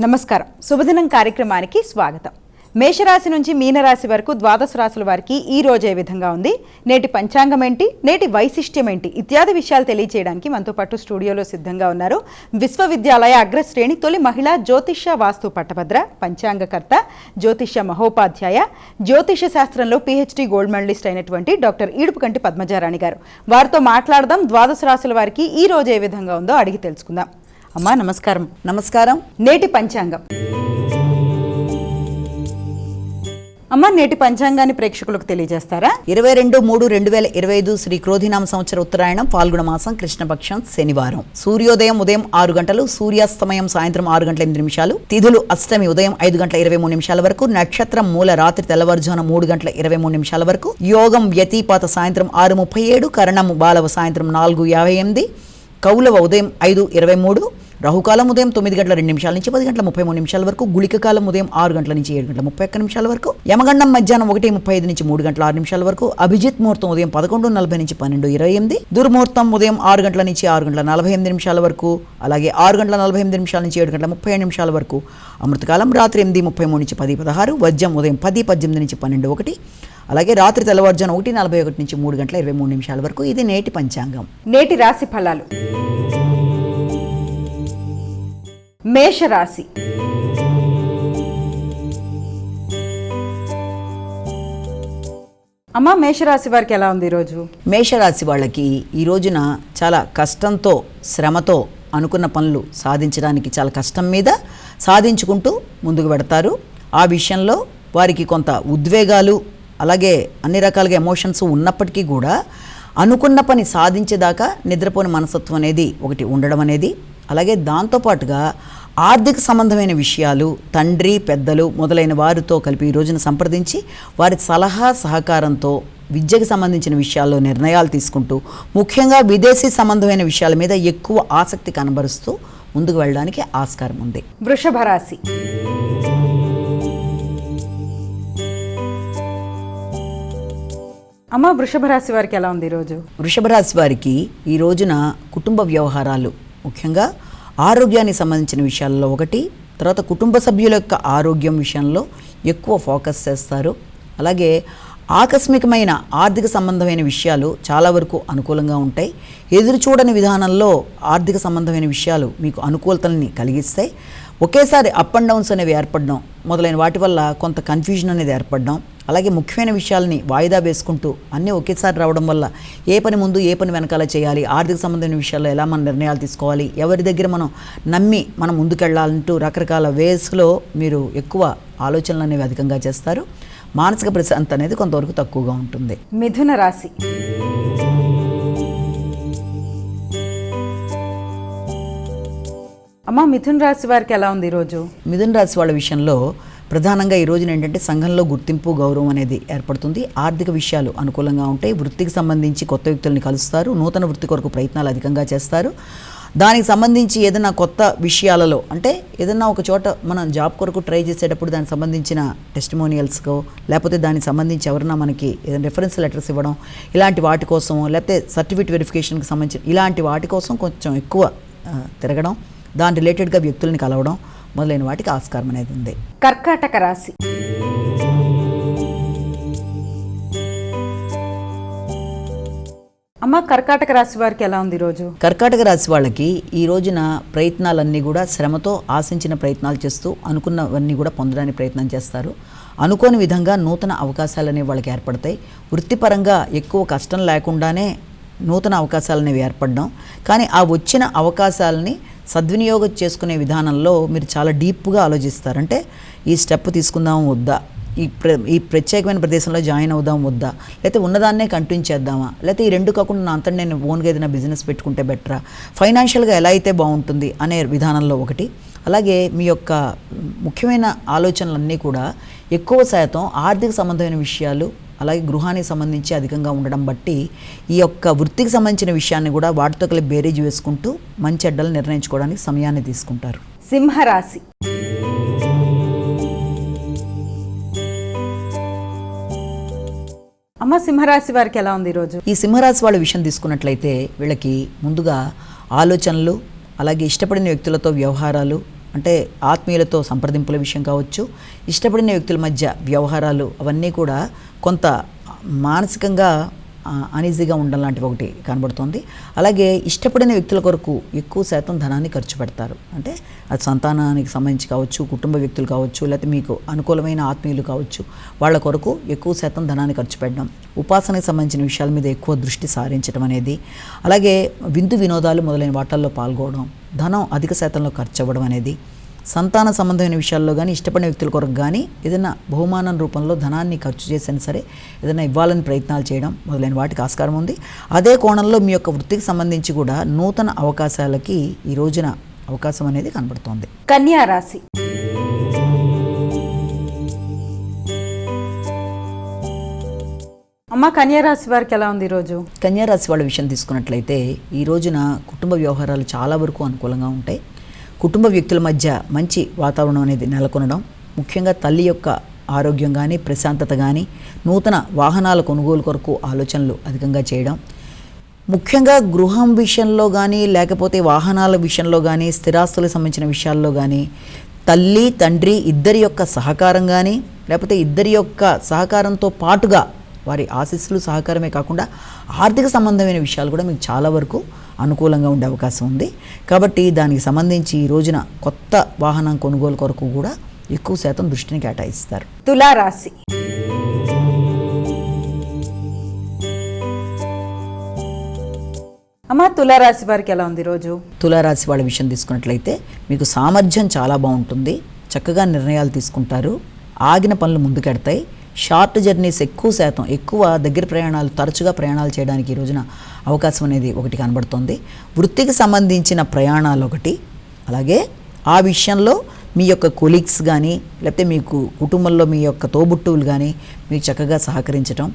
నమస్కారం. శుభదినం కార్యక్రమానికి స్వాగతం. మేషరాశి నుంచి మీనరాశి వరకు ద్వాదశ రాశుల వారికి ఈ రోజు ఏ విధంగా ఉంది, నేటి పంచాంగం ఏంటి, నేటి వైశిష్ట్యం ఏంటి ఇత్యాది విషయాలు తెలియజేయడానికి మనతో పాటు స్టూడియోలో సిద్ధంగా ఉన్నారు విశ్వవిద్యాలయ అగ్రశ్రేణి తొలి మహిళా జ్యోతిష్య వాస్తు పట్టభద్ర, పంచాంగకర్త, జ్యోతిష్య మహోపాధ్యాయ, జ్యోతిష శాస్త్రంలో PhD గోల్డ్ మెడలిస్ట్ అయినటువంటి డాక్టర్ ఈడుపుకంటి పద్మజారాణి గారు. వారితో మాట్లాడదాం. ద్వాదశ రాశుల వారికి ఈ రోజు ఏ విధంగా ఉందో అడిగి తెలుసుకుందాం. అమ్మా నమస్కారం. నమస్కారం. నేటి పంచాంగం. అమ్మ, నేటి పంచాంగాన్ని ప్రేక్షకులకు తెలియజేస్తారా? 22/3/2025 శ్రీ క్రోధినామ సంవత్సర ఉత్తరాయణం, ఫాల్గుణ మాసం, కృష్ణపక్షం, శనివారం. సూర్యోదయం ఉదయం 6 గంటలు, సూర్యాస్తమయం సాయంత్రం 6 గంటల 8 నిమిషాలు, తిథులు అష్టమి ఉదయం 5 గంటల 23 నిమిషాల వరకు, నక్షత్రం మూల రాత్రి తెల్లవారుజామున 3 గంటల 23 నిమిషాల వరకు, యోగం వ్యతిపాత సాయంత్రం 6:37, కరణం బాలవ సాయంత్రం 4:58, కౌలవ ఉదయం 5:23, రాహుకాలం ఉదయం 9 గంటల 2 నిమిషాల నుంచి 10 గంటల 33 నిమిషాల వరకు, గుళిక కాలం ఉదయం 6 గంటల నుంచి 7 గంటల 31 నిమిషాల వరకు, యమగండం మధ్యాహ్నం 1:35 నుంచి 3 గంటల 6 నిమిషాల వరకు, అభిజిత్ ముహూర్తం ఉదయం 11:40 నుంచి 12:28, దుర్ముహూర్తం ఉదయం 6 గంటల నుంచి 6 గంటల 48 నిమిషాల వరకు, అలాగే 6 గంటల 48 నిమిషాల నుంచి 7 గంటల 37 నిమిషాల వరకు, అమృతకాలం రాత్రి 8:33 నుంచి 10:16, వజ్రం ఉదయం 10:18 నుంచి 12:01, అలాగే రాత్రి తెల్లవారుజామున 1:41 నుంచి 3 గంటల 23 నిమిషాల వరకు. ఇది నేటి పంచాంగం. నేటి రాశి ఫలాలు. మేషరాశి. అమ్మ, మేషరాశి వారికి ఎలా ఉంది ఈరోజు? మేషరాశి వాళ్ళకి ఈ రోజున చాలా కష్టంతో, శ్రమతో అనుకున్న పనులు సాధించడానికి చాలా కష్టం మీద సాధించుకుంటూ ముందుకు పెడతారు. ఆ విషయంలో వారికి కొంత ఉద్వేగాలు, అలాగే అన్ని రకాలుగా ఎమోషన్స్ ఉన్నప్పటికీ కూడా అనుకున్న పని సాధించేదాకా నిద్రపోని మనస్తత్వం అనేది ఒకటి ఉండడం అనేది, అలాగే దాంతోపాటుగా ఆర్థిక సంబంధమైన విషయాలు తండ్రి, పెద్దలు మొదలైన వారితో కలిపి ఈ రోజున సంప్రదించి వారి సలహా సహకారంతో విద్యకు సంబంధించిన విషయాల్లో నిర్ణయాలు తీసుకుంటూ, ముఖ్యంగా విదేశీ సంబంధమైన విషయాల మీద ఎక్కువ ఆసక్తి కనబరుస్తూ ముందుకు వెళ్ళడానికి ఆస్కారం ఉంది. వృషభ రాశి. అమ్మ, వృషభ రాశి వారికి ఎలా ఉంది ఈరోజు? వృషభ రాశి వారికి ఈ రోజున కుటుంబ వ్యవహారాలు, ముఖ్యంగా ఆరోగ్యానికి సంబంధించిన విషయాల్లో ఒకటి, తర్వాత కుటుంబ సభ్యుల యొక్క ఆరోగ్యం విషయంలో ఎక్కువ ఫోకస్ చేస్తారు. అలాగే ఆకస్మికమైన ఆర్థిక సంబంధమైన విషయాలు చాలా వరకు అనుకూలంగా ఉంటాయి. ఎదురు చూడని విధానంలో ఆర్థిక సంబంధమైన విషయాలు మీకు అనుకూలతల్ని కలిగిస్తాయి. ఒకేసారి అప్ అండ్ డౌన్స్ అనేవి ఏర్పడడం మొదలైన వాటి వల్ల కొంత కన్ఫ్యూజన్ అనేది ఏర్పడడం, అలాగే ముఖ్యమైన విషయాలని వాయిదా వేసుకుంటూ అన్నీ ఒకేసారి రావడం వల్ల ఏ పని ముందు ఏ పని వెనకాల చేయాలి, ఆర్థిక సంబంధమైన విషయాల్లో ఎలా మనం నిర్ణయాలు తీసుకోవాలి, ఎవరి దగ్గర మనం నమ్మి మనం ముందుకెళ్ళాలంటూ రకరకాల వేస్లో మీరు ఎక్కువ ఆలోచనలు అనేవి అధికంగా చేస్తారు. మానసిక ప్రశాంతత అనేది కొంతవరకు తక్కువగా ఉంటుంది. మిథున రాశి. అమ్మ, మిథున రాశి వారికి ఎలా ఉంది ఈరోజు? మిథున రాశి వాళ్ళ విషయంలో ప్రధానంగా ఈ రోజున ఏంటంటే సంఘంలో గుర్తింపు, గౌరవం అనేది ఏర్పడుతుంది. ఆర్థిక విషయాలు అనుకూలంగా ఉంటాయి. వృత్తికి సంబంధించి కొత్త వ్యక్తుల్ని కలుస్తారు. నూతన వృత్తి కొరకు ప్రయత్నాలు అధికంగా చేస్తారు. దానికి సంబంధించి ఏదైనా కొత్త విషయాలలో, అంటే ఏదైనా ఒక చోట మనం జాబ్ కొరకు ట్రై చేసేటప్పుడు దానికి సంబంధించిన టెస్టిమోనియల్స్కో, లేకపోతే దానికి సంబంధించి ఎవరైనా మనకి ఏదైనా రెఫరెన్స్ లెటర్స్ ఇవ్వడం, ఇలాంటి వాటి కోసం, లేకపోతే సర్టిఫికేట్ వెరిఫికేషన్కి సంబంధించిన ఇలాంటి వాటి కోసం కొంచెం ఎక్కువ తిరగడం, దాని రిలేటెడ్గా వ్యక్తుల్ని కలవడం మొదలైన వాటికి ఆస్కారం అనేది ఉంది. కర్కాటక రాశి. అమ్మ, కర్కాటక రాశి వారికి ఎలా ఉంది ఈరోజు? కర్కాటక రాశి వాళ్ళకి ఈ రోజున ప్రయత్నాలన్నీ కూడా శ్రమతో ఆశించిన ప్రయత్నాలు చేస్తూ అనుకున్నవన్నీ కూడా పొందడానికి ప్రయత్నం చేస్తారు. అనుకోని విధంగా నూతన అవకాశాలు అనేవి వాళ్ళకి ఏర్పడతాయి. వృత్తిపరంగా ఎక్కువ కష్టం లేకుండానే నూతన అవకాశాలు అనేవి ఏర్పడడం, కానీ ఆ వచ్చిన అవకాశాలని సద్వినియోగం చేసుకునే విధానంలో మీరు చాలా డీప్గా ఆలోచిస్తారు. అంటే ఈ స్టెప్ తీసుకుందాం వద్దా, ఈ ప్రత్యేకమైన ప్రదేశంలో జాయిన్ అవుదాం వద్దా, లేకపోతే ఉన్నదాన్నే కంటిన్యూ చేద్దామా, లేకపోతే ఈ రెండు కాకుండా నా అంతా నేను ఓన్గా ఏదైనా బిజినెస్ పెట్టుకుంటే బెటరా, ఫైనాన్షియల్గా ఎలా అయితే బాగుంటుంది అనే విధానంలో ఒకటి. అలాగే మీ యొక్క ముఖ్యమైన ఆలోచనలన్నీ కూడా ఎక్కువ శాతం ఆర్థిక సంబంధమైన విషయాలు, అలాగే గృహానికి సంబంధించి అధికంగా ఉండడం బట్టి ఈ యొక్క వృత్తికి సంబంధించిన విషయాన్ని కూడా వాటితో కలిపి బేరీజ్ వేసుకుంటూ మంచి అడ్డలు నిర్ణయించుకోవడానికి సమయాన్ని తీసుకుంటారు. సింహరాశి. అమ్మ, సింహరాశి వారికి ఎలా ఉంది ఈరోజు? ఈ సింహరాశి వాళ్ళ విషయం తీసుకున్నట్లయితే వీళ్ళకి ముందుగా ఆలోచనలు, అలాగే ఇష్టపడిన వ్యక్తులతో వ్యవహారాలు, అంటే ఆత్మీయులతో సంప్రదింపుల విషయం కావచ్చు, ఇష్టపడిన వ్యక్తుల మధ్య వ్యవహారాలు అవన్నీ కూడా కొంత మానసికంగా అనీజీగా ఉండడం లాంటివి ఒకటి కనబడుతుంది. అలాగే ఇష్టపడిన వ్యక్తుల కొరకు ఎక్కువ శాతం ధనాన్ని ఖర్చు పెడతారు. అంటే అది సంతానానికి సంబంధించి కావచ్చు, కుటుంబ వ్యక్తులు కావచ్చు, లేకపోతే మీకు అనుకూలమైన ఆత్మీయులు కావచ్చు, వాళ్ళ కొరకు ఎక్కువ శాతం ధనాన్ని ఖర్చు పెట్టడం, ఉపాసనకు సంబంధించిన విషయాల మీద ఎక్కువ దృష్టి సారించడం అనేది, అలాగే విందు వినోదాలు మొదలైన వాటిల్లో పాల్గొనడం, ధనం అధిక శాతంలో ఖర్చు అవ్వడం అనేది, సంతాన సంబంధమైన విషయాల్లో కానీ ఇష్టపడిన వ్యక్తుల కొరకు కానీ ఏదైనా బహుమానం రూపంలో ధనాన్ని ఖర్చు చేసినా సరే ఏదైనా ఇవ్వాలని ప్రయత్నాలు చేయడం మొదలైన వాటికి ఆస్కారం ఉంది. అదే కోణంలో మీ యొక్క వృత్తికి సంబంధించి కూడా నూతన అవకాశాలకి ఈ రోజున అవకాశం అనేది కనబడుతోంది. కన్యా రాశి. అమ్మ, కన్యా రాశి వారికి ఎలా ఉంది ఈరోజు? కన్యా రాశి వాళ్ళ విషయం తీసుకున్నట్లయితే ఈ రోజున కుటుంబ వ్యవహారాలు చాలా వరకు అనుకూలంగా ఉంటాయి. కుటుంబ వ్యక్తుల మధ్య మంచి వాతావరణం అనేది నెలకొనడం, ముఖ్యంగా తల్లి యొక్క ఆరోగ్యం కానీ ప్రశాంతత కానీ, నూతన వాహనాల కొనుగోలు కొరకు ఆలోచనలు అధికంగా చేయడం, ముఖ్యంగా గృహం విషయంలో కానీ లేకపోతే వాహనాల విషయంలో కానీ స్థిరాస్తులకు సంబంధించిన విషయాల్లో కానీ తల్లి తండ్రి ఇద్దరి యొక్క సహకారం కానీ లేకపోతే ఇద్దరి యొక్క సహకారంతో పాటుగా వారి ఆశీస్సులు సహకారమే కాకుండా ఆర్థిక సంబంధమైన విషయాలు కూడా మీకు చాలా వరకు అనుకూలంగా ఉండే అవకాశం ఉంది. కాబట్టి దానికి సంబంధించి ఈ రోజున కొత్త వాహనం కొనుగోలు కొరకు కూడా ఎక్కువ శాతం దృష్టిని కేటాయిస్తారు. తులారాశి. అమ్మ, తులారాశి వారికి ఎలా ఉంది ఈరోజు? తులారాశి వాళ్ళ విషయం తీసుకున్నట్లయితే మీకు సామర్థ్యం చాలా బాగుంటుంది, చక్కగా నిర్ణయాలు తీసుకుంటారు, ఆగిన పనులు ముందుకెడతాయి, షార్ట్ జర్నీస్ ఎక్కువ శాతం ఎక్కువ దగ్గర ప్రయాణాలు తరచుగా ప్రయాణాలు చేయడానికి ఈ రోజున అవకాశం అనేది ఒకటి కనబడుతుంది. వృత్తికి సంబంధించిన ప్రయాణాలు ఒకటి, అలాగే ఆ విషయంలో మీ యొక్క కొలీగ్స్ కానీ లేకపోతే మీకు కుటుంబంలో మీ యొక్క తోబుట్టువులు కానీ మీకు చక్కగా సహకరించడం,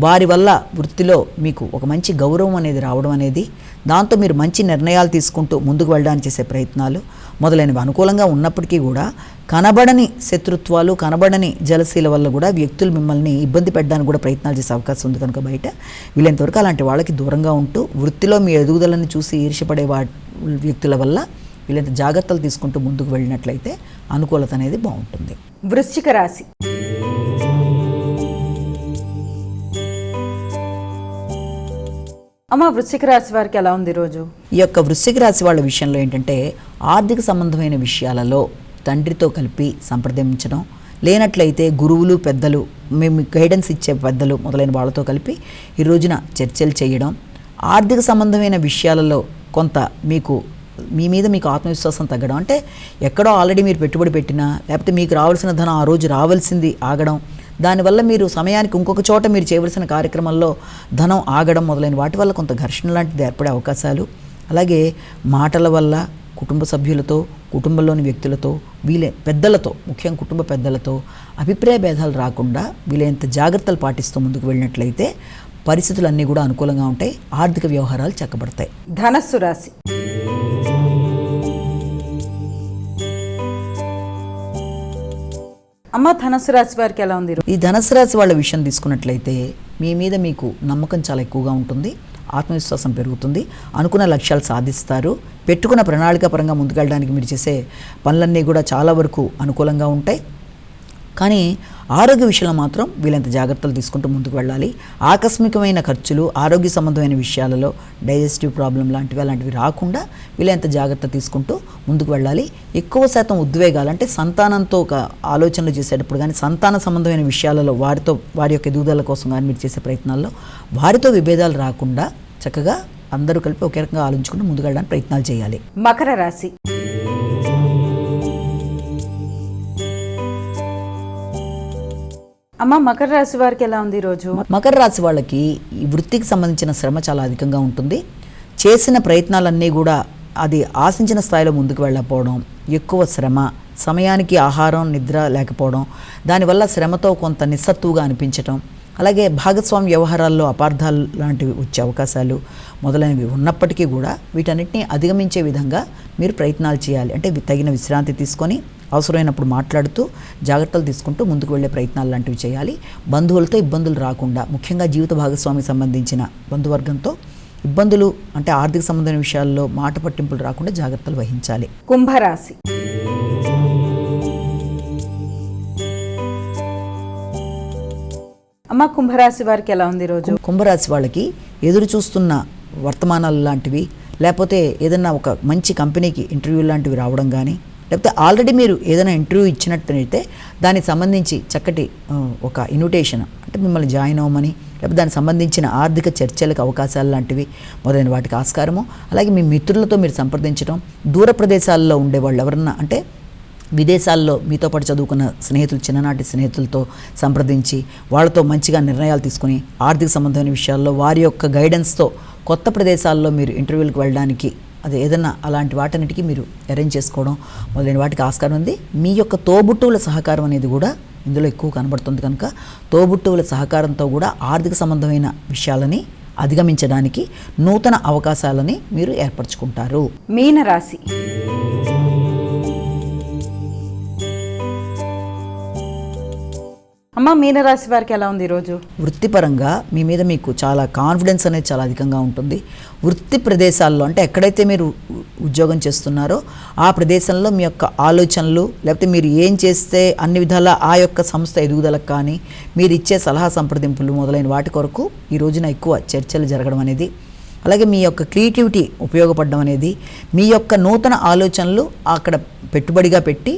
వారి వల్ల వృత్తిలో మీకు ఒక మంచి గౌరవం అనేది రావడం అనేది, దాంతో మీరు మంచి నిర్ణయాలు తీసుకుంటూ ముందుకు వెళ్ళడానికి చేసే ప్రయత్నాలు మొదలైనవి అనుకూలంగా ఉన్నప్పటికీ కూడా కనబడని శత్రుత్వాలు కనబడని జలసీల వల్ల కూడా వ్యక్తులు మిమ్మల్ని ఇబ్బంది పెట్టడానికి కూడా ప్రయత్నాలు చేసే అవకాశం ఉంది. కనుక బయట వీలైనంతవరకు అలాంటి వాళ్ళకి దూరంగా ఉంటూ వృత్తిలో మీ ఎదుగుదలను చూసి ఈర్ష్యపడే వ్యక్తుల వల్ల వీలైనంత జాగ్రత్తలు తీసుకుంటూ ముందుకు వెళ్ళినట్లయితే అనుకూలత అనేది బాగుంటుంది. వృశ్చిక రాశి. అమ్మ, వృశ్చిక రాశి వారికి ఎలా ఉంది ఈరోజు? ఈ యొక్క వృశ్చిక రాశి వాళ్ళ విషయంలో ఏంటంటే ఆర్థిక సంబంధమైన విషయాలలో తండ్రితో కలిపి సంప్రదించడం, లేనట్లయితే గురువులు పెద్దలు మేము గైడెన్స్ ఇచ్చే పెద్దలు మొదలైన వాళ్ళతో కలిపి ఈ రోజున చర్చలు చేయడం, ఆర్థిక సంబంధమైన విషయాలలో కొంత మీ మీద మీకు ఆత్మవిశ్వాసం తగ్గడం, అంటే ఎక్కడో ఆల్రెడీ మీరు పెట్టుబడి పెట్టినా లేకపోతే మీకు రావాల్సిన ధనం ఆ రోజు రావాల్సింది ఆగడం, దానివల్ల మీరు సమయానికి ఇంకొక చోట మీరు చేయవలసిన కార్యక్రమంలో ధనం ఆగడం మొదలైన వాటి వల్ల కొంత ఘర్షణ లాంటిది ఏర్పడే అవకాశాలు, అలాగే మాటల వల్ల కుటుంబ సభ్యులతో కుటుంబంలోని వ్యక్తులతో పెద్దలతో ముఖ్యంగా కుటుంబ పెద్దలతో అభిప్రాయ భేదాలు రాకుండా వీలైనంత జాగ్రత్తలు పాటిస్తూ ముందుకు వెళ్ళినట్లయితే పరిస్థితులన్నీ కూడా అనుకూలంగా ఉంటాయి, ఆర్థిక వ్యవహారాలు చక్కబడతాయి. ధనస్సు రాశి. అమ్మ, ధనస్సు రాశి వారికి ఎలా ఉంది? ఈ ధనస్సు రాశి వాళ్ళ విషయం తీసుకున్నట్లయితే మీ మీద మీకు నమ్మకం చాలా ఎక్కువగా ఉంటుంది, ఆత్మవిశ్వాసం పెరుగుతుంది, అనుకున్న లక్ష్యాలు సాధిస్తారు, పెట్టుకున్న ప్రణాళిక పరంగా ముందుకెళ్ళడానికి మీరు చేసే పనులన్నీ కూడా చాలా వరకు అనుకూలంగా ఉంటాయి. కానీ ఆరోగ్య విషయంలో మాత్రం వీళ్ళంత జాగ్రత్తలు తీసుకుంటూ ముందుకు వెళ్ళాలి. ఆకస్మికమైన ఖర్చులు ఆరోగ్య సంబంధమైన విషయాలలో డైజెస్టివ్ ప్రాబ్లం అలాంటివి రాకుండా వీళ్ళంత జాగ్రత్త తీసుకుంటూ ముందుకు వెళ్ళాలి. ఎక్కువ శాతం ఉద్వేగాలు అంటే సంతానంతో ఒక ఆలోచనలు చేసేటప్పుడు కానీ సంతాన సంబంధమైన విషయాలలో వారి యొక్క ఎదుగుదల కోసం కానీ మీరు చేసే ప్రయత్నాల్లో వారితో విభేదాలు రాకుండా చక్కగా అందరూ కలిపి ఒకే రకంగా ఆలోచించుకుంటూ ముందుకు వెళ్ళడానికి ప్రయత్నాలు చేయాలి. మకర రాశి. అమ్మ, మకర రాశి వారికి ఎలా ఉంది ఈరోజు? మకర రాశి వాళ్ళకి ఈ వృత్తికి సంబంధించిన శ్రమ చాలా అధికంగా ఉంటుంది. చేసిన ప్రయత్నాలన్నీ కూడా అది ఆశించిన స్థాయిలో ముందుకు వెళ్ళకపోవడం, ఎక్కువ శ్రమ, సమయానికి ఆహారం నిద్ర లేకపోవడం, దానివల్ల శ్రమతో కొంత నిస్సత్తుగా అనిపించడం, అలాగే భాగస్వామ్య వ్యవహారాల్లో అపార్థాలు లాంటివి వచ్చే అవకాశాలు మొదలైనవి ఉన్నప్పటికీ కూడా వీటన్నిటిని అధిగమించే విధంగా మీరు ప్రయత్నాలు చేయాలి. అంటే తగిన విశ్రాంతి తీసుకొని అవసరమైనప్పుడు మాట్లాడుతూ జాగ్రత్తలు తీసుకుంటూ ముందుకు వెళ్ళే ప్రయత్నాలు లాంటివి చేయాలి. బంధువులతో ఇబ్బందులు రాకుండా, ముఖ్యంగా జీవిత భాగస్వామికి సంబంధించిన బంధువర్గంతో ఇబ్బందులు అంటే ఆర్థిక సంబంధమైన విషయాల్లో మాట పట్టింపులు రాకుండా జాగ్రత్తలు వహించాలి. కుంభరాశి. అమ్మ కుంభరాశి వారికి ఎలా ఉంది ఈరోజు? కుంభరాశి వాళ్ళకి ఎదురు చూస్తున్న వర్తమానాలు లాంటివి, లేకపోతే ఏదైనా ఒక మంచి కంపెనీకి ఇంటర్వ్యూ లాంటివి రావడం కానీ, లేకపోతే ఆల్రెడీ మీరు ఏదైనా ఇంటర్వ్యూ ఇచ్చినట్టయితే దానికి సంబంధించి చక్కటి ఒక ఇన్విటేషన్ అంటే మిమ్మల్ని జాయిన్ అవ్వమని, లేకపోతే దానికి సంబంధించిన ఆర్థిక చర్చలకు అవకాశాలు లాంటివి మొదలైన వాటికి ఆస్కారము. అలాగే మీ మిత్రులతో మీరు సంప్రదించడం, దూర ప్రదేశాల్లో ఉండేవాళ్ళు ఎవరన్నా అంటే విదేశాల్లో మీతో పాటు చదువుకున్న స్నేహితులు, చిన్ననాటి స్నేహితులతో సంప్రదించి వాళ్ళతో మంచిగా నిర్ణయాలు తీసుకుని ఆర్థిక సంబంధమైన విషయాల్లో వారి యొక్క గైడెన్స్తో కొత్త ప్రదేశాల్లో మీరు ఇంటర్వ్యూలకు వెళ్ళడానికి అది ఏదన్నా అలాంటి వాటన్నిటికీ మీరు అరేంజ్ చేసుకోవడం మొదలైన వాటికి ఆస్కారం ఉంది. మీ యొక్క తోబుట్టువుల సహకారం అనేది కూడా ఇందులో ఎక్కువ కనబడుతుంది కనుక తోబుట్టువుల సహకారంతో కూడా ఆర్థిక సంబంధమైన విషయాలని అధిగమించడానికి నూతన అవకాశాలని మీరు ఏర్పరచుకుంటారు. మీనరాశి. అమ్మ మీనరాశి వారికి ఎలా ఉంది ఈరోజు? వృత్తిపరంగా మీ మీద మీకు చాలా కాన్ఫిడెన్స్ అనేది చాలా అధికంగా ఉంటుంది. వృత్తి ప్రదేశాల్లో అంటే ఎక్కడైతే మీరు ఉద్యోగం చేస్తున్నారో ఆ ప్రదేశంలో మీ యొక్క ఆలోచనలు, లేకపోతే మీరు ఏం చేస్తే అన్ని విధాలా ఆ యొక్క సంస్థ ఎదుగుదలకు కానీ, మీరు ఇచ్చే సలహా సంప్రదింపులు మొదలైన వాటి కొరకు ఈ రోజున ఎక్కువ చర్చలు జరగడం అనేది, అలాగే మీ యొక్క క్రియేటివిటీ ఉపయోగపడడం అనేది, మీ యొక్క నూతన ఆలోచనలు అక్కడ పెట్టుబడిగా పెట్టి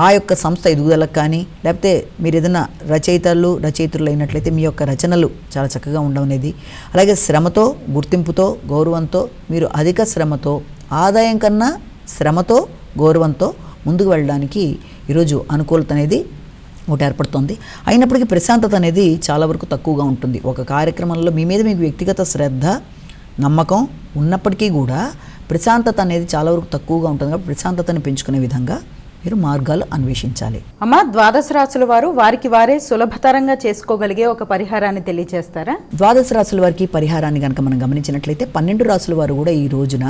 ఆ యొక్క సంస్థ ఎదుగుదలకు కానీ, లేకపోతే మీరు ఏదైనా రచయితలు అయినట్లయితే మీ యొక్క రచనలు చాలా చక్కగా ఉండడం అనేది, అలాగే శ్రమతో, గుర్తింపుతో, గౌరవంతో మీరు అధిక శ్రమతో, ఆదాయం కన్నా శ్రమతో, గౌరవంతో ముందుకు వెళ్ళడానికి ఈరోజు అనుకూలత అనేది ఒకటి ఏర్పడుతుంది. అయినప్పటికీ ప్రశాంతత అనేది చాలా వరకు తక్కువగా ఉంటుంది. ఒక కార్యక్రమంలో మీ మీద మీకు వ్యక్తిగత శ్రద్ధ, నమ్మకం ఉన్నప్పటికీ కూడా ప్రశాంతత అనేది చాలా వరకు తక్కువగా ఉంటుంది. కాబట్టి ప్రశాంతతని పెంచుకునే విధంగా మీరు మార్గాలు అన్వేషించాలి. అమ్మ ద్వాదశ రాశుల వారు వారికి వారే సులభతరంగా చేసుకోగలిగే ఒక పరిహారాన్ని తెలియజేస్తారా? ద్వాదశ రాశుల వారికి పరిహారాన్ని కనుక మనం గమనించినట్లయితే 12 రాశుల వారు కూడా ఈ రోజున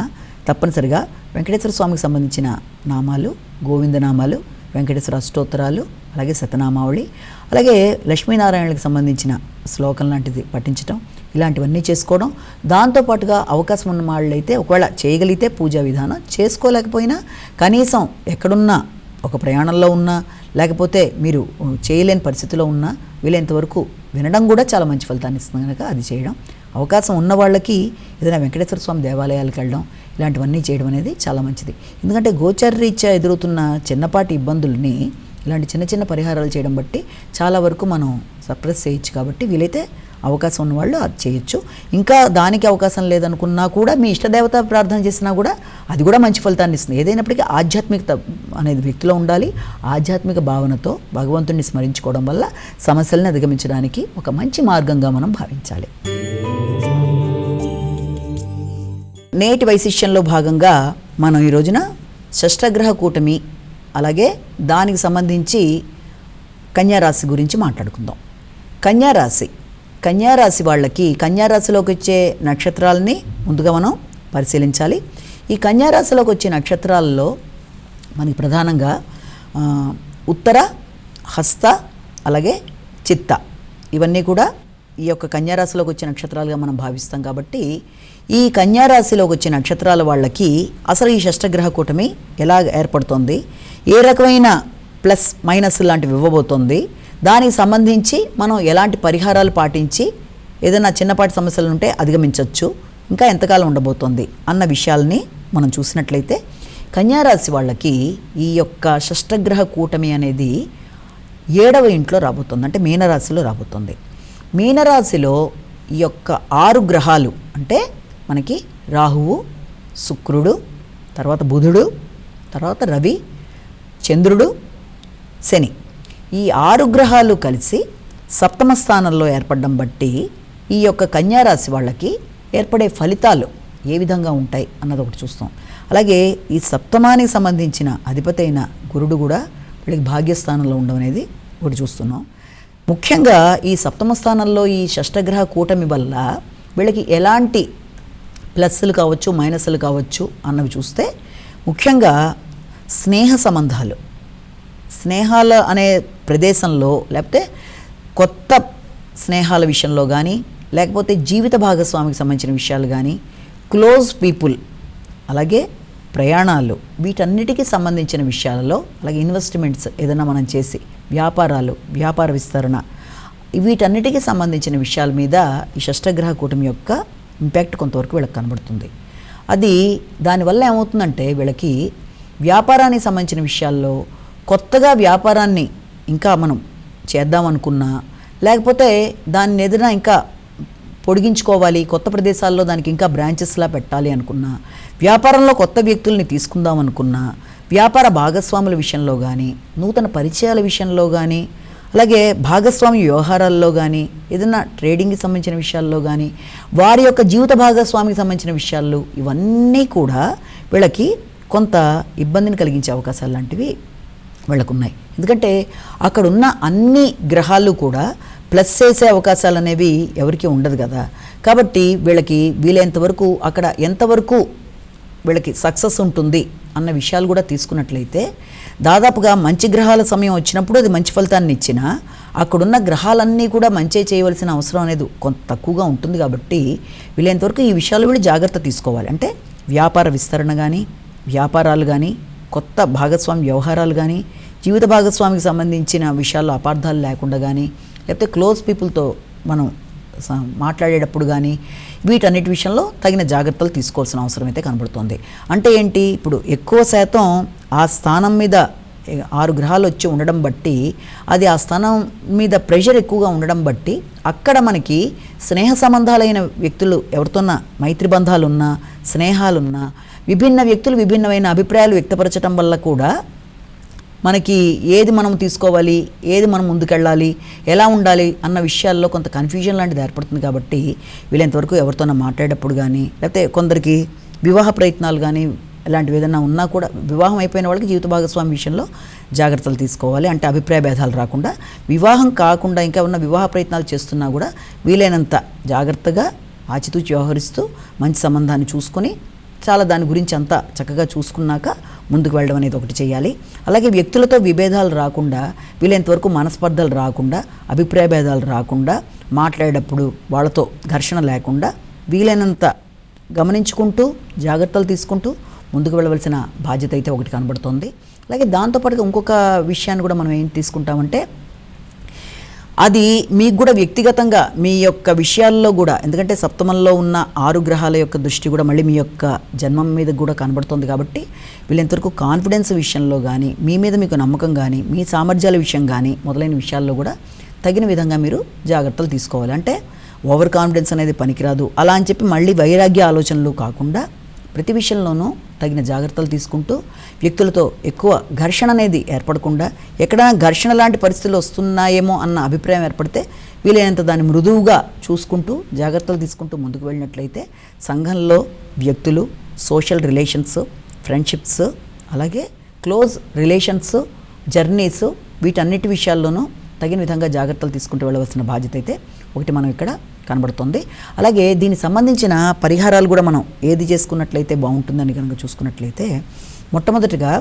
తప్పనిసరిగా వెంకటేశ్వర స్వామికి సంబంధించిన నామాలు, గోవిందనామాలు, వెంకటేశ్వర అష్టోత్తరాలు, అలాగే శతనామావళి, అలాగే లక్ష్మీనారాయణకి సంబంధించిన శ్లోకం లాంటిది పఠించడం, ఇలాంటివన్నీ చేసుకోవడం. దాంతోపాటుగా అవకాశం ఉన్న వాళ్ళైతే ఒకవేళ చేయగలిగితే పూజా విధానం, చేసుకోలేకపోయినా కనీసం ఎక్కడున్నా ఒక ప్రయాణంలో ఉన్నా, లేకపోతే మీరు చేయలేని పరిస్థితిలో ఉన్నా వీలైనంతవరకు వినడం కూడా చాలా మంచి ఫలితాన్ని ఇస్తుంది కనుక అది చేయడం. అవకాశం ఉన్న వాళ్ళకి ఏదైనా వెంకటేశ్వర స్వామి దేవాలయాలకు వెళ్ళడం, ఇలాంటివన్నీ చేయడం అనేది చాలా మంచిది. ఎందుకంటే గోచరరీత్యా ఎదురవుతున్న చిన్నపాటి ఇబ్బందుల్ని ఇలాంటి చిన్న చిన్న పరిహారాలు చేయడం బట్టి చాలా వరకు మనం సప్రెస్ చేయొచ్చు. కాబట్టి వీలైతే అవకాశం ఉన్నవాళ్ళు అది చేయొచ్చు. ఇంకా దానికి అవకాశం లేదనుకున్నా కూడా మీ ఇష్టదేవత ప్రార్థన చేసినా కూడా అది కూడా మంచి ఫలితాన్ని ఇస్తుంది. ఏదైనప్పటికీ ఆధ్యాత్మికత అనేది వ్యక్తిలో ఉండాలి. ఆధ్యాత్మిక భావనతో భగవంతుడిని స్మరించుకోవడం వల్ల సమస్యలను అధిగమించడానికి ఒక మంచి మార్గంగా మనం భావించాలి. నేటి వైశిష్యంలో భాగంగా మనం ఈ రోజున షష్ఠగ్రహ కూటమి, అలాగే దానికి సంబంధించి కన్యారాశి గురించి మాట్లాడుకుందాం. కన్యారాశి వాళ్ళకి కన్యారాశిలోకి వచ్చే నక్షత్రాలని ముందుగా మనం పరిశీలించాలి. ఈ కన్యారాశిలోకి వచ్చే నక్షత్రాలలో మనకి ప్రధానంగా ఉత్తర, హస్త, అలాగే చిత్త, ఇవన్నీ కూడా ఈ యొక్క కన్యారాశిలోకి వచ్చే నక్షత్రాలుగా మనం భావిస్తాం. కాబట్టి ఈ కన్యారాశిలోకి వచ్చే నక్షత్రాల వాళ్ళకి అసలు ఈ షష్ఠగ్రహ కూటమి ఎలా ఏర్పడుతుంది, ఏ రకమైన ప్లస్ మైనస్ లాంటివి ఇవ్వబోతోంది, దానికి సంబంధించి మనం ఎలాంటి పరిహారాలు పాటించి ఏదైనా చిన్నపాటి సమస్యలు ఉంటే అధిగమించవచ్చు, ఇంకా ఎంతకాలం ఉండబోతోంది అన్న విషయాల్ని మనం చూసినట్లయితే కన్యారాశి వాళ్ళకి ఈ యొక్క షష్ఠగ్రహ కూటమి అనేది 7వ ఇంట్లో రాబోతుంది, అంటే మీనరాశిలో రాబోతుంది. మీనరాశిలో ఈ యొక్క 6 గ్రహాలు అంటే మనకి రాహువు, శుక్రుడు, తర్వాత బుధుడు, తర్వాత రవి, చంద్రుడు, శని, ఈ 6 గ్రహాలు కలిసి సప్తమ స్థానంలో ఏర్పడడం బట్టి ఈ యొక్క కన్యారాశి వాళ్ళకి ఏర్పడే ఫలితాలు ఏ విధంగా ఉంటాయి అన్నది ఒకటి చూస్తాం. అలాగే ఈ సప్తమానికి సంబంధించిన అధిపతి అయిన గురుడు కూడా వీళ్ళకి భాగ్యస్థానంలో ఉండడం అనేది ఒకటి చూస్తున్నాం. ముఖ్యంగా ఈ సప్తమ స్థానంలో ఈ షష్ఠగ్రహ కూటమి వల్ల వీళ్ళకి ఎలాంటి ప్లస్లు కావచ్చు, మైనస్లు కావచ్చు అన్నవి చూస్తే ముఖ్యంగా స్నేహ సంబంధాలు, స్నేహాల అనే ప్రదేశంలో, లేకపోతే కొత్త స్నేహాల విషయంలో కానీ, లేకపోతే జీవిత భాగస్వామికి సంబంధించిన విషయాలు కానీ, క్లోజ్ పీపుల్, అలాగే ప్రయాణాలు, వీటన్నిటికీ సంబంధించిన విషయాలలో, అలాగే ఇన్వెస్ట్మెంట్స్ ఏదైనా మనం చేసి వ్యాపారాలు, వ్యాపార విస్తరణ, వీటన్నిటికీ సంబంధించిన విషయాల మీద ఈ షష్టగ్రహ కూటమి యొక్క ఇంపాక్ట్ కొంతవరకు వీళ్ళకి కనబడుతుంది. అది దానివల్ల ఏమవుతుందంటే వీళ్ళకి వ్యాపారానికి సంబంధించిన విషయాల్లో కొత్తగా వ్యాపారాన్ని ఇంకా మనం చేద్దామనుకున్నా, లేకపోతే దాన్ని ఏదైనా ఇంకా పొడిగించుకోవాలి, కొత్త ప్రదేశాల్లో దానికి ఇంకా బ్రాంచెస్లా పెట్టాలి అనుకున్నా, వ్యాపారంలో కొత్త వ్యక్తుల్ని తీసుకుందాం అనుకున్నా, వ్యాపార భాగస్వాముల విషయంలో కానీ, నూతన పరిచయాల విషయంలో కానీ, అలాగే భాగస్వామి వ్యవహారాల్లో కానీ, ఏదైనా ట్రేడింగ్కి సంబంధించిన విషయాల్లో కానీ, వారి యొక్క జీవిత భాగస్వామికి సంబంధించిన విషయాలు, ఇవన్నీ కూడా వీళ్ళకి కొంత ఇబ్బందిని కలిగించే అవకాశాలు లాంటివి వీళ్ళకున్నాయి. ఎందుకంటే అక్కడున్న అన్ని గ్రహాలు కూడా ప్లస్ చేసే అవకాశాలు అనేవి ఎవరికీ ఉండదు కదా. కాబట్టి వీళ్ళకి వీలైనంత వరకు అక్కడ ఎంతవరకు వీళ్ళకి సక్సెస్ ఉంటుంది అన్న విషయాలు కూడా తీసుకున్నట్లయితే, దాదాపుగా మంచి గ్రహాల సమయం వచ్చినప్పుడు అది మంచి ఫలితాన్ని ఇచ్చినా, అక్కడున్న గ్రహాలన్నీ కూడా మంచి చేయవలసిన అవసరం అనేది కొంత తక్కువగా ఉంటుంది. కాబట్టి వీలైనంతవరకు ఈ విషయాలు వీళ్ళు జాగ్రత్త తీసుకోవాలి. అంటే వ్యాపార విస్తరణ కానీ, వ్యాపారాలు కానీ, కొత్త భాగస్వామి వ్యవహారాలు కానీ, జీవిత భాగస్వామికి సంబంధించిన విషయాల్లో అపార్థాలు లేకుండా కానీ, లేకపోతే క్లోజ్ పీపుల్తో మనం మాట్లాడేటప్పుడు కానీ, వీటన్నిటి విషయంలో తగిన జాగ్రత్తలు తీసుకోవాల్సిన అవసరం అయితే కనబడుతుంది. అంటే ఏంటి, ఇప్పుడు ఎక్కువ శాతం ఆ స్థానం మీద 6 గ్రహాలు వచ్చి ఉండడం బట్టి, అది ఆ స్థానం మీద ప్రెషర్ ఎక్కువగా ఉండడం బట్టి, అక్కడ మనకి స్నేహ సంబంధాలైన వ్యక్తులు ఎవరితోన్నా మైత్రి బంధాలున్నా, స్నేహాలున్నా, విభిన్న వ్యక్తులు విభిన్నమైన అభిప్రాయాలు వ్యక్తపరచడం వల్ల కూడా మనకి ఏది మనం తీసుకోవాలి, ఏది మనం ముందుకెళ్ళాలి, ఎలా ఉండాలి అన్న విషయాల్లో కొంత కన్ఫ్యూజన్ లాంటిది ఏర్పడుతుంది. కాబట్టి వీళ్ళంతవరకు ఎవరితోనో మాట్లాడేటప్పుడు కానీ, లేకపోతే కొందరికి వివాహ ప్రయత్నాలు కానీ ఇలాంటివి ఏదైనా ఉన్నా కూడా, వివాహం అయిపోయిన వాళ్ళకి జీవిత భాగస్వామి విషయంలో జాగ్రత్తలు తీసుకోవాలి. అంటే అభిప్రాయ భేదాలు రాకుండా, వివాహం కాకుండా ఇంకా ఉన్న వివాహ ప్రయత్నాలు చేస్తున్నా కూడా వీలైనంత జాగ్రత్తగా ఆచితూచి వ్యవహరిస్తూ మంచి సంబంధాన్ని చూసుకొని చాలా దాని గురించి అంతా చక్కగా చూసుకున్నాక ముందుకు వెళ్ళడం అనేది ఒకటి చేయాలి. అలాగే వ్యక్తులతో విభేదాలు రాకుండా, వీలైనంతవరకు మనస్పర్ధలు రాకుండా, అభిప్రాయ భేదాలు రాకుండా, మాట్లాడేటప్పుడు వాళ్ళతో ఘర్షణ లేకుండా వీలైనంత గమనించుకుంటూ జాగ్రత్తలు తీసుకుంటూ ముందుకు వెళ్ళవలసిన బాధ్యత అయితే ఒకటి కనబడుతోంది. అలాగే దాంతోపాటుగా ఇంకొక విషయాన్ని కూడా మనం ఏం తీసుకుంటామంటే, అది మీకు కూడా వ్యక్తిగతంగా మీ యొక్క విషయాల్లో కూడా, ఎందుకంటే సప్తమంలో ఉన్న 6 గ్రహాల యొక్క దృష్టి కూడా మళ్ళీ మీ యొక్క జన్మం మీద కూడా కనబడుతుంది. కాబట్టి వీళ్ళంతవరకు కాన్ఫిడెన్స్ విషయంలో కానీ, మీ మీద మీకు నమ్మకం కానీ, మీ సామర్థ్యాల విషయం కానీ మొదలైన విషయాల్లో కూడా తగిన విధంగా మీరు జాగ్రత్తలు తీసుకోవాలి. అంటే ఓవర్ కాన్ఫిడెన్స్ అనేది పనికిరాదు. అలా అని చెప్పి మళ్ళీ వైరాగ్య ఆలోచనలు కాకుండా ప్రతి విషయంలోనూ తగిన జాగ్రత్తలు తీసుకుంటూ, వ్యక్తులతో ఎక్కువ ఘర్షణ అనేది ఏర్పడకుండా, ఎక్కడైనా ఘర్షణ లాంటి పరిస్థితులు వస్తున్నాయేమో అన్న అభిప్రాయం ఏర్పడితే వీలైనంత దాన్ని మృదువుగా చూసుకుంటూ జాగ్రత్తలు తీసుకుంటూ ముందుకు వెళ్ళినట్లయితే సంఘంలో వ్యక్తులు, సోషల్ రిలేషన్స్, ఫ్రెండ్షిప్స్, అలాగే క్లోజ్ రిలేషన్స్, జర్నీస్, వీటన్నిటి విషయాల్లోనూ తగిన విధంగా జాగ్రత్తలు తీసుకుంటూ వెళ్ళవలసిన బాధ్యత అయితే ఒకటి మనం ఇక్కడ కనబడుతుంది. అలాగే దీనికి సంబంధించిన పరిహారాలు కూడా మనం ఏది చేసుకున్నట్లయితే బాగుంటుందని కనుక చూసుకున్నట్లయితే, మొట్టమొదటిగా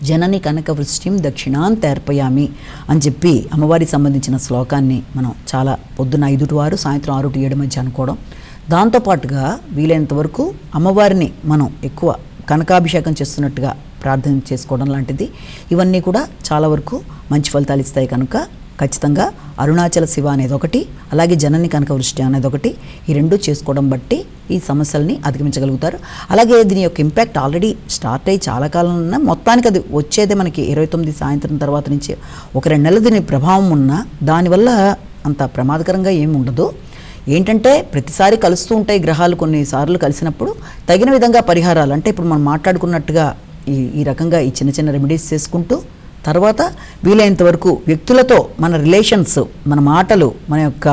జనని కనక వృష్టిం దక్షిణాంత అర్పయామి అని చెప్పి అమ్మవారికి సంబంధించిన శ్లోకాన్ని మనం చాలా పొద్దున్న 5 to 6, సాయంత్రం 6 to 7 మధ్య అనుకోవడం. దాంతోపాటుగా వీలైనంత వరకు అమ్మవారిని మనం ఎక్కువ కనకాభిషేకం చేస్తున్నట్టుగా ప్రార్థన చేసుకోవడం లాంటిది, ఇవన్నీ కూడా చాలా వరకు మంచి ఫలితాలు ఇస్తాయి. కనుక ఖచ్చితంగా అరుణాచల శివ అనేది ఒకటి, అలాగే జనని కనక వృష్టి అనేది ఒకటి, ఈ రెండు చేసుకోవడం బట్టి ఈ సమస్యల్ని అధిగమించగలుగుతారు. అలాగే దీని యొక్క ఇంపాక్ట్ ఆల్రెడీ స్టార్ట్ అయ్యి చాలా కాలం ఉన్న, మొత్తానికి అది వచ్చేదే మనకి 29 సాయంత్రం తర్వాత నుంచి ఒక 2 నెలలు దీని ప్రభావం ఉన్నా దానివల్ల అంత ప్రమాదకరంగా ఏమి ఉండదు. ఏంటంటే ప్రతిసారి కలుస్తూ ఉంటాయి గ్రహాలు, కొన్నిసార్లు కలిసినప్పుడు తగిన విధంగా పరిహారాలు, అంటే ఇప్పుడు మనం మాట్లాడుకున్నట్టుగా ఈ రకంగా ఈ చిన్న చిన్న రెమెడీస్ చేసుకుంటూ, తర్వాత వీలైనంత వరకు వ్యక్తులతో మన రిలేషన్స్, మన మాటలు, మన యొక్క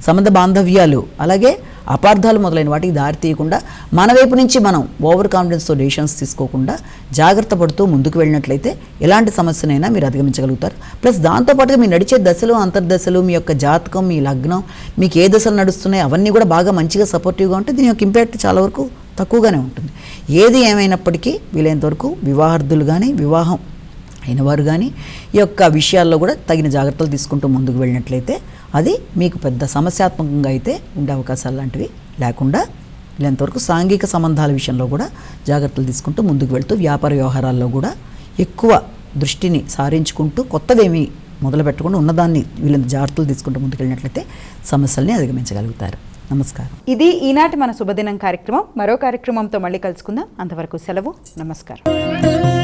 సంబంధ బాంధవ్యాలు, అలాగే అపార్థాలు మొదలైన వాటికి దారి తీయకుండా మన వైపు నుంచి మనం ఓవర్ కాన్ఫిడెన్స్తో డెసిషన్స్ తీసుకోకుండా జాగ్రత్త పడుతూ ముందుకు వెళ్ళినట్లయితే ఎలాంటి సమస్యనైనా మీరు అధిగమించగలుగుతారు. ప్లస్ దాంతోపాటుగా మీరు నడిచే దశలు, అంతర్దశలు, మీ యొక్క జాతకం, మీ లగ్నం, మీకు ఏ దశలు నడుస్తున్నాయి అవన్నీ కూడా బాగా మంచిగా సపోర్టివ్గా ఉంటే దీని యొక్క ఇంపాక్ట్ చాలా వరకు తక్కువగానే ఉంటుంది. ఏది ఏమైనప్పటికీ వీలైనంత వరకు వివాహార్థులు కానీ, వివాహం అయినవారు కానీ ఈ యొక్క విషయాల్లో కూడా తగిన జాగ్రత్తలు తీసుకుంటూ ముందుకు వెళ్ళినట్లయితే అది మీకు పెద్ద సమస్యాత్మకంగా అయితే ఉండే అవకాశాలు లాంటివి లేకుండా, వీలైనంతవరకు సాంఘిక సంబంధాల విషయంలో కూడా జాగ్రత్తలు తీసుకుంటూ ముందుకు వెళ్తూ, వ్యాపార వ్యవహారాల్లో కూడా ఎక్కువ దృష్టిని సారించుకుంటూ, కొత్తవేమీ మొదలు పెట్టకుండా ఉన్నదాన్ని వీళ్ళంత జాగ్రత్తలు తీసుకుంటూ ముందుకెళ్ళినట్లయితే సమస్యల్ని అధిగమించగలుగుతారు. నమస్కారం. ఇది ఈనాటి మన శుభదినం కార్యక్రమం. మరో కార్యక్రమంతో మళ్ళీ కలుసుకుందాం. అంతవరకు సెలవు. నమస్కారం.